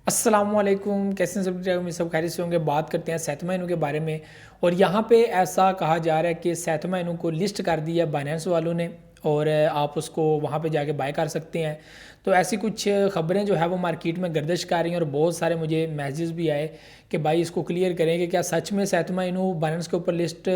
अस्सलामुअलैकुम, कैसे हैं सब खैरियत से होंगे। बात करते हैं सैथमा इनू के बारे में। और यहाँ पे ऐसा कहा जा रहा है कि सैथमा इनू को लिस्ट कर दिया बाइनेंस वालों ने और आप उसको वहाँ पे जाके बाय कर सकते हैं। तो ऐसी कुछ ख़बरें जो है वो मार्केट में गर्दिश कर रही हैं और बहुत सारे मुझे मैसेज भी आए कि भाई इसको क्लियर करें कि क्या सच में सैथमा इनू बाइनेंस के ऊपर लिस्ट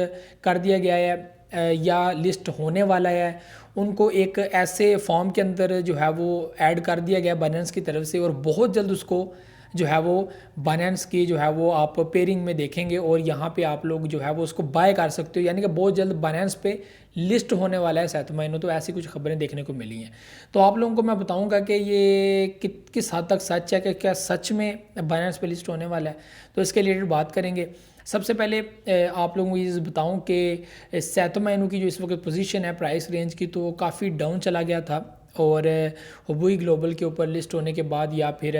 कर दिया गया है या लिस्ट होने वाला है। उनको एक ऐसे फॉर्म के अंदर जो है वो ऐड कर दिया गया बाइनेंस की तरफ से और बहुत जल्द उसको जो है वो बाइनेंस की जो है वो आप पेयरिंग में देखेंगे और यहाँ पे आप लोग जो है वो उसको बाय कर सकते हो, यानी कि बहुत जल्द बाइनेंस पे लिस्ट होने वाला है सैथमा इनू। तो ऐसी कुछ खबरें देखने को मिली हैं। तो आप लोगों को मैं बताऊंगा कि ये किस हद तक सच है कि क्या सच में बाइनेंस पे लिस्ट होने वाला है। तो इसके रिलेटेड बात करेंगे। सबसे पहले आप लोगों को ये बताऊं कि सैथमा इनू की जो इस वक्त पोजीशन है प्राइस रेंज की, तो वो काफ़ी डाउन चला गया था और हुबुई ग्लोबल के ऊपर लिस्ट होने के बाद या फिर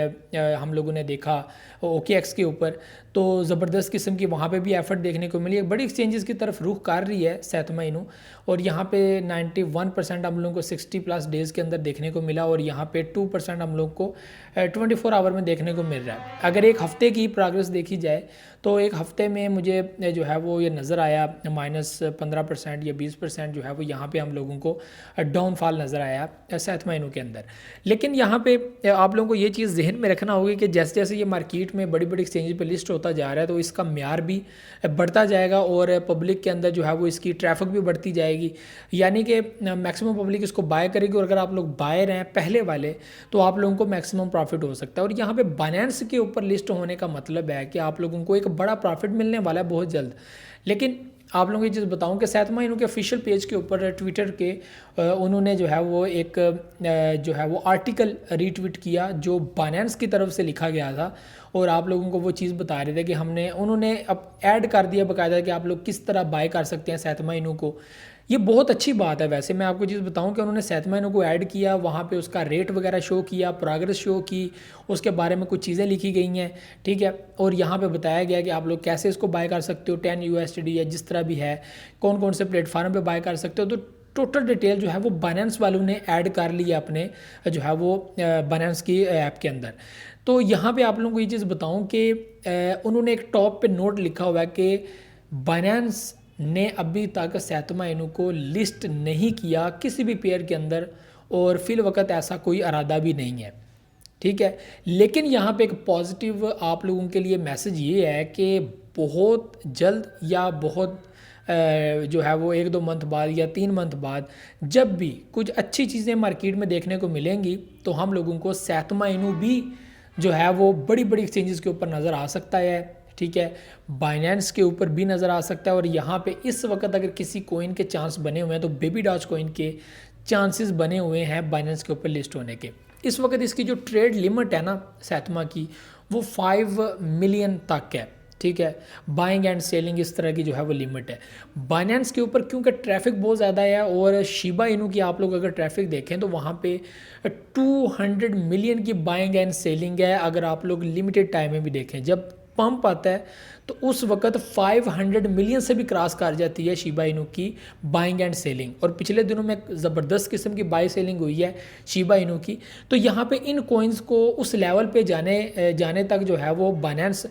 हम लोगों ने देखा OKX के ऊपर, तो ज़बरदस्त किस्म की वहाँ पे भी एफर्ट देखने को मिली। एक बड़ी एक्सचेंजेस की तरफ रुख कर रही है सैथमा इनू और यहाँ पे 91% हम लोगों को 60+ डेज़ के अंदर देखने को मिला और यहाँ पे 2% हम लोग को 24 आवर में देखने को मिल रहा है। अगर एक हफ़्ते की प्रोग्रेस देखी जाए तो एक हफ़्ते में मुझे जो है वो ये नज़र आया -15% या 20% जो है वो यहाँ पे हम लोगों को डाउनफॉल नज़र आया सैथमा इनू के अंदर। लेकिन यहाँ पे आप लोगों को ये चीज़ जहन में रखना होगी कि जैसे जैसे ये मार्केट में बड़ी बड़ी एक्सचेंज पे लिस्ट होता जा रहा है तो इसका म्यार भी बढ़ता जाएगा और पब्लिक के अंदर जो है वो इसकी ट्रैफिक भी बढ़ती जाएगी, यानी कि मैक्सिमम पब्लिक इसको बाय करेगी और अगर आप लोग बायर हैं पहले वाले तो आप लोगों को मैक्सिमम प्रॉफिट हो सकता है। और यहाँ पे बाइनेंस के ऊपर लिस्ट होने का मतलब है कि आप लोगों को एक बड़ा प्रॉफिट मिलने वाला है बहुत जल्द। लेकिन आप लोगों को ये चीज़ बताऊं कि सैथमा इनू के ऑफिशियल पेज के ऊपर ट्विटर के उन्होंने जो है वो एक जो है वो आर्टिकल रीट्वीट किया जो बाइनेंस की तरफ से लिखा गया था और आप लोगों को वो चीज़ बता रहे थे कि उन्होंने अब ऐड कर दिया बाकायदा कि आप लोग किस तरह बाय कर सकते हैं सैथमा इनू को। ये बहुत अच्छी बात है। वैसे मैं आपको चीज़ बताऊं कि उन्होंने सैथमा इनू को ऐड किया, वहाँ पे उसका रेट वगैरह शो किया, प्रोग्रेस शो की, उसके बारे में कुछ चीज़ें लिखी गई हैं, ठीक है। और यहाँ पे बताया गया कि आप लोग कैसे इसको बाय कर सकते हो 10 USD या जिस तरह भी है, कौन कौन से प्लेटफार्म पे बाय कर सकते हो। तो टोटल डिटेल जो है वो बाइनेंस वालों ने ऐड कर लिया अपने जो है वो बाइनेंस की ऐप के अंदर। तो यहाँ पे आप लोगों को ये चीज़ बताऊँ कि उन्होंने एक टॉप पे नोट लिखा हुआ है कि बाइनेंस ने अभी तक सैथमा इनू को लिस्ट नहीं किया किसी भी पेयर के अंदर और फिल वक्त ऐसा कोई इरादा भी नहीं है, ठीक है। लेकिन यहाँ पे एक पॉजिटिव आप लोगों के लिए मैसेज ये है कि बहुत जल्द या बहुत जो है वो 1-2 मंथ बाद या 3 मंथ बाद जब भी कुछ अच्छी चीज़ें मार्केट में देखने को मिलेंगी तो हम लोगों को सैथमा इनू भी जो है वो बड़ी बड़ी एक्सचेंजेस के ऊपर नज़र आ सकता है, ठीक है। बाइनेंस के ऊपर भी नज़र आ सकता है और यहाँ पे इस वक्त अगर किसी कोइन के चांस बने हुए हैं तो बेबी डॉज कोइन के चांसेस बने हुए हैं बाइनेंस के ऊपर लिस्ट होने के। इस वक्त इसकी जो ट्रेड लिमिट है ना सैथमा की वो 5 मिलियन तक है, ठीक है। बाइंग एंड सेलिंग इस तरह की जो है वो लिमिट है बाइनेंस के ऊपर, क्योंकि ट्रैफिक बहुत ज़्यादा है। और शिबा इनू की आप लोग अगर ट्रैफिक देखें तो वहाँ पे 200 मिलियन की बाइंग एंड सेलिंग है। अगर आप लोग लिमिटेड टाइम में भी देखें, जब पंप आता है तो उस वक्त 500 मिलियन से भी क्रॉस कर जाती है शिबा इनू की बाइंग एंड सेलिंग। और पिछले दिनों में ज़बरदस्त किस्म की बाई सेलिंग हुई है शिबा इनू की। तो यहाँ पे इन कॉइन्स को उस लेवल पे जाने तक जो है वो बाइनेंस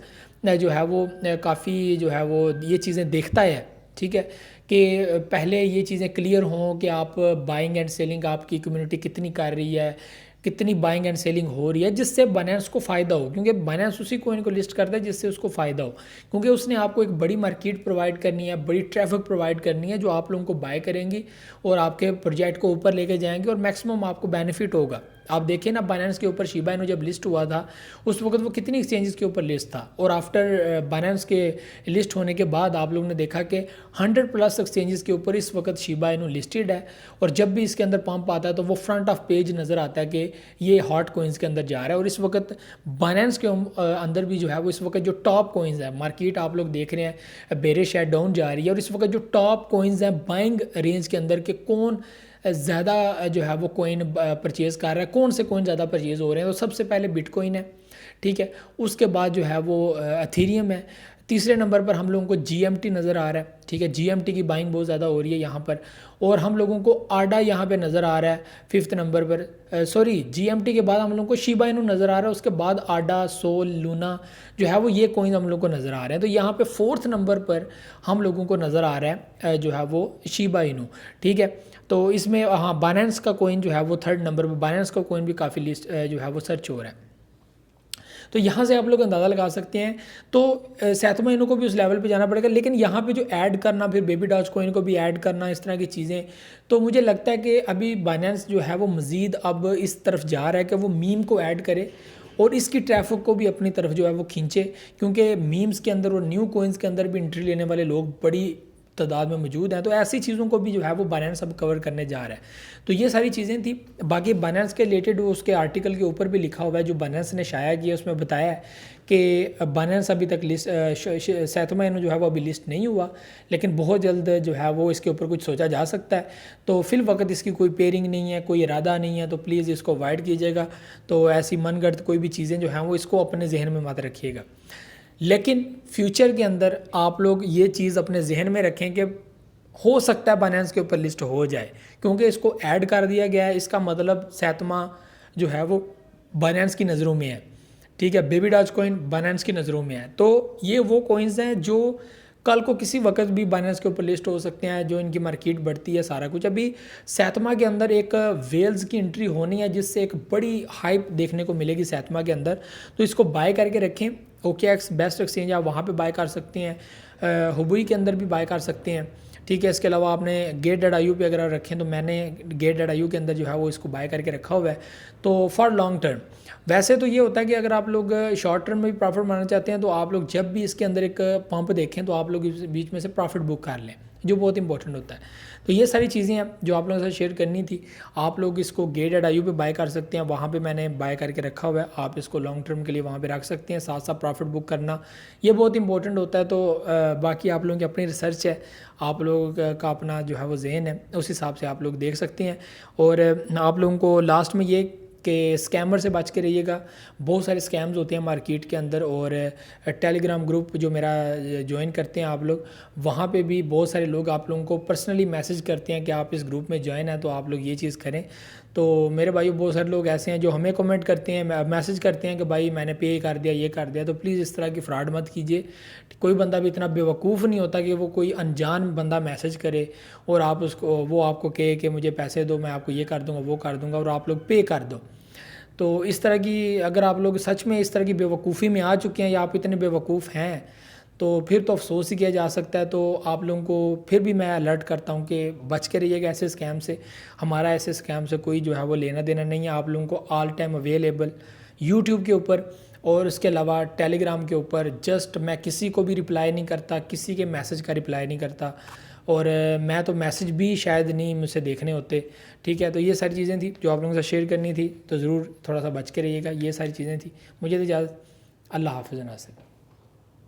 जो है वो काफ़ी जो है वो ये चीज़ें देखता है, ठीक है, कि पहले ये चीज़ें क्लियर हों कि आप बाइंग एंड सेलिंग आपकी कम्युनिटी कितनी कर रही है, कितनी बाइंग एंड सेलिंग हो रही है, जिससे बाइनेंस को फ़ायदा हो। क्योंकि बाइनेंस उसी कोइन को लिस्ट करता है जिससे उसको फ़ायदा हो, क्योंकि उसने आपको एक बड़ी मार्केट प्रोवाइड करनी है, बड़ी ट्रैफिक प्रोवाइड करनी है जो आप लोगों को बाय करेंगी और आपके प्रोजेक्ट को ऊपर लेके जाएंगे और मैक्सिमम आपको बेनिफिट होगा। आप देखिए ना बाइनेंस के ऊपर शिबा इनू जब लिस्ट हुआ था उस वक्त वो कितनी एक्सचेंजेस के ऊपर लिस्ट था और आफ्टर बाइनेंस के लिस्ट होने के बाद आप लोगों ने देखा कि 100+ एक्सचेंजेस के ऊपर इस वक्त शिबा इनू लिस्टेड है। और जब भी इसके अंदर पंप आता है तो वो फ्रंट ऑफ पेज नज़र आता है कि ये हॉट कोइंस के अंदर जा रहा है। और इस वक्त बाइनेंस के अंदर भी जो है वो इस वक्त जो टॉप कोइंस है, मार्केट आप लोग देख रहे हैं बेरिश है, डाउन जा रही है। और इस वक्त जो टॉप कोइंस हैं बाइंग रेंज के अंदर के कौन ज़्यादा जो है वो कोइन परचेज़ कर रहा है, कौन से कोइन ज़्यादा परचेज़ हो रहे हैं, तो सबसे पहले बिटकॉइन है, ठीक है। उसके बाद जो है वो एथेरियम है। तीसरे नंबर पर हम लोगों को GMT नज़र आ रहा है, ठीक है। GMT की बाइंग बहुत ज़्यादा हो रही है यहाँ पर। और हम लोगों को आडा यहाँ पे नज़र आ रहा है 5th नंबर पर। सॉरी, GMT के बाद हम लोगों को शिबा इनू नज़र आ रहा है, उसके बाद आडा, सोल, लूना जो है वो ये कॉइन हम लोग को नज़र आ रहे हैं। तो यहाँ पे 4th नंबर पर हम लोगों को नज़र आ रहा है जो है वो शिबा इनू, ठीक है। तो इसमें हाँ, बाइनेंस का कॉइन जो है वो 3rd नंबर पर, बाइनेंस का कॉइन भी काफ़ी लिस्ट जो है वो सर्च हो रहा है। तो यहाँ से आप लोग अंदाज़ा लगा सकते हैं। तो सैथमा इनू को भी उस लेवल पे जाना पड़ेगा, लेकिन यहाँ पे जो ऐड करना, फिर बेबी डॉज कोइन को भी ऐड करना, इस तरह की चीज़ें, तो मुझे लगता है कि अभी बाइनेंस जो है वो मज़ीद अब इस तरफ जा रहा है कि वो मीम को ऐड करे और इसकी ट्रैफिक को भी अपनी तरफ जो है वो खींचे, क्योंकि मीम्स के अंदर और न्यू कोइंस के अंदर भी एंट्री लेने वाले लोग बड़ी तादाद में मौजूद हैं। तो ऐसी चीज़ों को भी जो है वो बाइनेंस अब कवर करने जा रहा है। तो ये सारी चीज़ें थी। बाकी बाइनेंस के रिलेटेड उसके आर्टिकल के ऊपर भी लिखा हुआ है जो बाइनेंस ने शाया किया, उसमें बताया है कि बाइनेंस अभी तक लिस्ट सैथमा इनू जो है वो अभी लिस्ट नहीं हुआ, लेकिन बहुत जल्द जो है वो इसके ऊपर कुछ सोचा जा सकता है। तो फिल वक्त इसकी कोई पेयरिंग नहीं है, कोई इरादा नहीं है, तो प्लीज़ इसको अवॉइड कीजिएगा। तो ऐसी मनगढ़ंत कोई भी चीज़ें जो हैं वो इसको अपने जहन में मत रखिएगा। लेकिन फ्यूचर के अंदर आप लोग ये चीज़ अपने जहन में रखें कि हो सकता है बाइनेंस के ऊपर लिस्ट हो जाए, क्योंकि इसको ऐड कर दिया गया है। इसका मतलब सैथमा जो है वो बाइनेंस की नज़रों में है, ठीक है। बेबी डॉज कॉइन बाइनेंस की नज़रों में है। तो ये वो कॉइन्स हैं जो कल को किसी वक्त भी बाइनेंस के ऊपर लिस्ट हो सकते हैं, जो इनकी मार्केट बढ़ती है, सारा कुछ। अभी सैथमा के अंदर एक वेल्स की एंट्री होनी है, जिससे एक बड़ी हाइप देखने को मिलेगी सैथमा के अंदर। तो इसको बाय करके रखें। OKX बेस्ट एक्सचेंज, आप वहाँ पे बाय कर सकते हैं। हुबुई के अंदर भी बाय कर सकते हैं, ठीक है। इसके अलावा आपने Gate.io पे अगर रखें, तो मैंने Gate.io के अंदर जो है वो इसको बाय करके रखा हुआ है। तो फॉर लॉन्ग टर्म वैसे तो ये होता है कि अगर आप लोग शॉर्ट टर्म में भी प्रॉफिट बनाना चाहते हैं, तो आप लोग जब भी इसके अंदर एक पंप देखें तो आप लोग इस बीच में से प्रॉफिट बुक कर लें, जो बहुत इंपॉर्टेंट होता है। तो ये सारी चीज़ें हैं जो आप लोगों के साथ शेयर करनी थी। आप लोग इसको Gate.io पे बाय कर सकते हैं, वहाँ पे मैंने बाय करके रखा हुआ है। आप इसको लॉन्ग टर्म के लिए वहाँ पे रख सकते हैं, साथ साथ प्रॉफिट बुक करना ये बहुत इंपॉर्टेंट होता है। तो बाकी आप लोगों की अपनी रिसर्च है, आप लोगों का अपना जो है वो जहन है, उस हिसाब से आप लोग देख सकते हैं। और आप लोगों को लास्ट में ये कि स्कैमर से बच के रहिएगा। बहुत सारे स्कैम्स होते हैं मार्केट के अंदर, और टेलीग्राम ग्रुप जो मेरा ज्वाइन करते हैं आप लोग, वहाँ पे भी बहुत सारे लोग आप लोगों को पर्सनली मैसेज करते हैं कि आप इस ग्रुप में ज्वाइन हैं, तो आप लोग ये चीज़ करें। तो मेरे भाई बहुत सारे लोग ऐसे हैं जो हमें कमेंट करते हैं, मैसेज करते हैं कि भाई मैंने पे कर दिया, ये कर दिया। तो प्लीज़ इस तरह की फ्रॉड मत कीजिए। कोई बंदा भी इतना बेवकूफ़ नहीं होता कि वो कोई अनजान बंदा मैसेज करे और आप उसको, वो आपको कहे कि मुझे पैसे दो, मैं आपको ये कर दूंगा, वो कर दूंगा, और आप लोग पे कर दो। तो इस तरह की, अगर आप लोग सच में इस तरह की बेवकूफ़ी में आ चुके हैं या आप इतने बेवकूफ़ हैं, तो फिर तो अफसोस ही किया जा सकता है। तो आप लोगों को फिर भी मैं अलर्ट करता हूँ कि बच के रहिएगा ऐसे स्कैम से। हमारा ऐसे स्कैम से कोई जो है वो लेना देना नहीं है। आप लोगों को ऑल टाइम अवेलेबल यूट्यूब के ऊपर और इसके अलावा टेलीग्राम के ऊपर। जस्ट मैं किसी को भी रिप्लाई नहीं करता, किसी के मैसेज का रिप्लाई नहीं करता, और मैं तो मैसेज भी शायद नहीं मुझसे देखने होते, ठीक है। तो ये सारी चीज़ें थी जो आप लोगों के साथ शेयर करनी थी। तो ज़रूर थोड़ा सा बच के रहिएगा। ये सारी चीज़ें थी। मुझे तो इजाज़त। अल्लाह हाफ़िज़ नासिर।